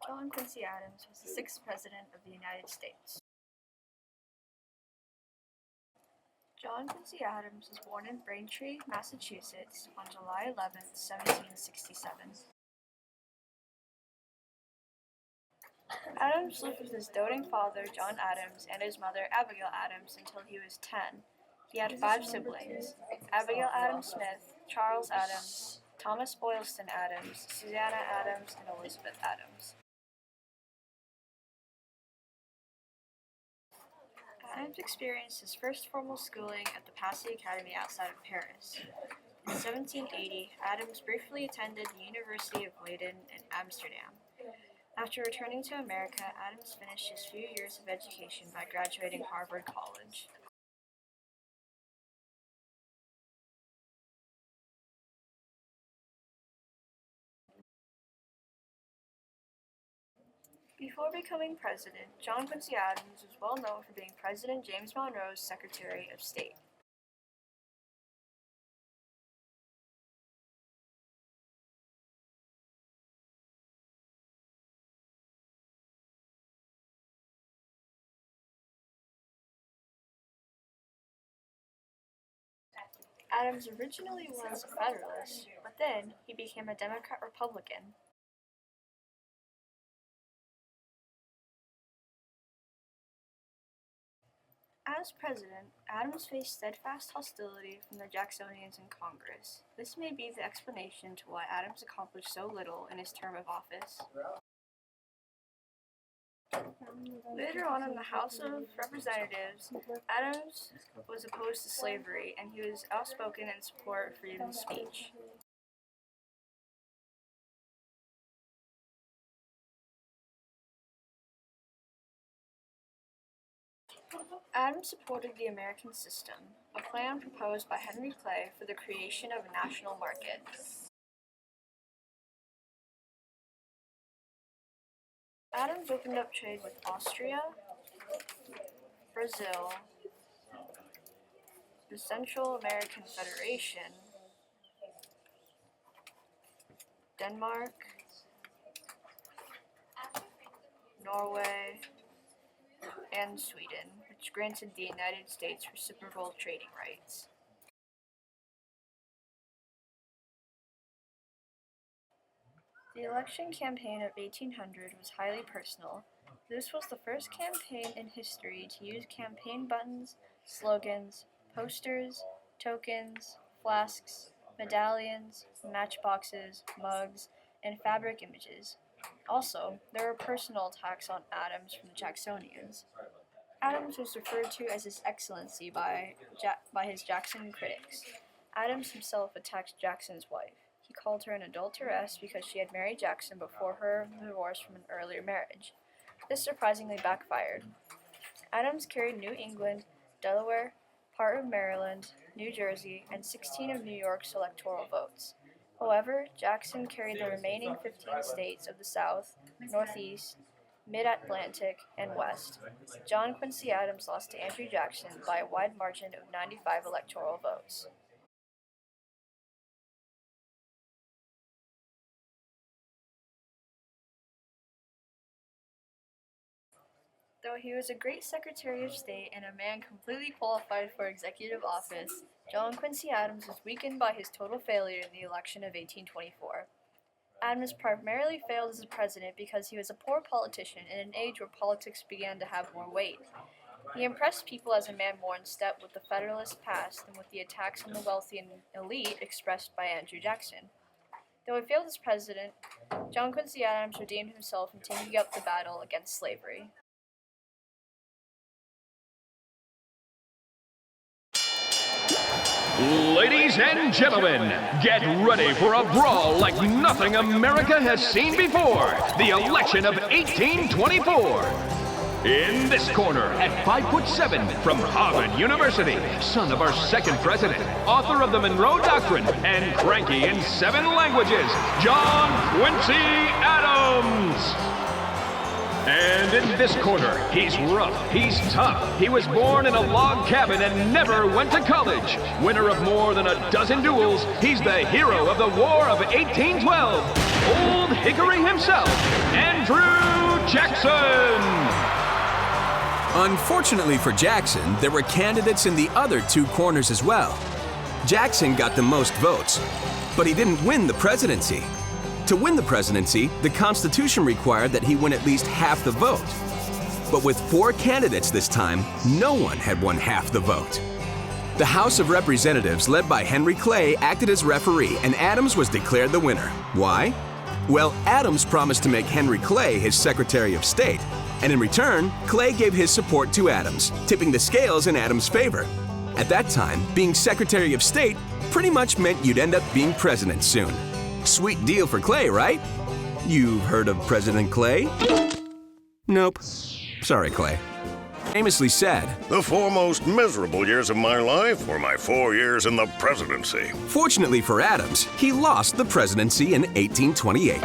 John Quincy Adams was the 6th President of the United States. John Quincy Adams was born in Braintree, Massachusetts on July 11, 1767. Adams lived with his doting father, John Adams, and his mother, Abigail Adams, until he was 10. He had 5 siblings: Abigail Adams Smith, Charles Adams, Thomas Boylston Adams, Susanna Adams, and Elizabeth Adams. Adams experienced his first formal schooling at the Passy Academy outside of Paris. In 1780, Adams briefly attended the University of Leiden in Amsterdam. After returning to America, Adams finished his few years of education by graduating Harvard College. Before becoming president, John Quincy Adams was well known for being President James Monroe's Secretary of State. Adams originally was a Federalist, but then he became a Democrat-Republican. As president, Adams faced steadfast hostility from the Jacksonians in Congress. This may be the explanation to why Adams accomplished so little in his term of office. Later on in the House of Representatives, Adams was opposed to slavery, and he was outspoken in support of freedom of speech. Adams supported the American system, a plan proposed by Henry Clay for the creation of a national market. Adams opened up trade with Austria, Brazil, the Central American Federation, Denmark, Norway, and Sweden, which granted the United States reciprocal trading rights. The election campaign of 1800 was highly personal. This was the first campaign in history to use campaign buttons, slogans, posters, tokens, flasks, medallions, matchboxes, mugs, and fabric images. Also, there were personal attacks on Adams from the Jacksonians. Adams was referred to as His Excellency by his Jackson critics. Adams himself attacked Jackson's wife. He called her an adulteress because she had married Jackson before her divorce from an earlier marriage. This surprisingly backfired. Adams carried New England, Delaware, part of Maryland, New Jersey, and 16 of New York's electoral votes. However, Jackson carried the remaining 15 states of the South, Northeast, Mid-Atlantic, and West. John Quincy Adams lost to Andrew Jackson by a wide margin of 95 electoral votes. Though he was a great Secretary of State and a man completely qualified for executive office, John Quincy Adams was weakened by his total failure in the election of 1824. Adams primarily failed as a president because he was a poor politician in an age where politics began to have more weight. He impressed people as a man more in step with the Federalist past than with the attacks on the wealthy and elite expressed by Andrew Jackson. Though he failed as president, John Quincy Adams redeemed himself in taking up the battle against slavery. Ladies and gentlemen, get ready for a brawl like nothing America has seen before. The election of 1824. In this corner, at 5'7", from Harvard University, son of our second president, author of the Monroe Doctrine, and cranky in 7 languages, John Quincy Adams. And in this corner, he's rough, he's tough. He was born in a log cabin and never went to college. Winner of more than a dozen duels, he's the hero of the War of 1812. Old Hickory himself, Andrew Jackson. Unfortunately for Jackson, there were candidates in the other two corners as well. Jackson got the most votes, but he didn't win the presidency. To win the presidency, the Constitution required that he win at least half the vote. But with 4 candidates this time, no one had won half the vote. The House of Representatives, led by Henry Clay, acted as referee, and Adams was declared the winner. Why? Well, Adams promised to make Henry Clay his Secretary of State, and in return, Clay gave his support to Adams, tipping the scales in Adams' favor. At that time, being Secretary of State pretty much meant you'd end up being president soon. Sweet deal for Clay, right? You've heard of President Clay? Nope. Sorry, Clay. Famously said, "The 4 most miserable years of my life were my 4 years in the presidency." Fortunately for Adams, he lost the presidency in 1828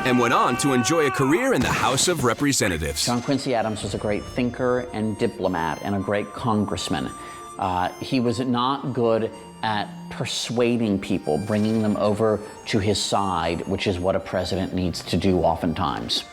and went on to enjoy a career in the House of Representatives. John Quincy Adams was a great thinker and diplomat and a great congressman. He was not good at persuading people, bringing them over to his side, which is what a president needs to do oftentimes.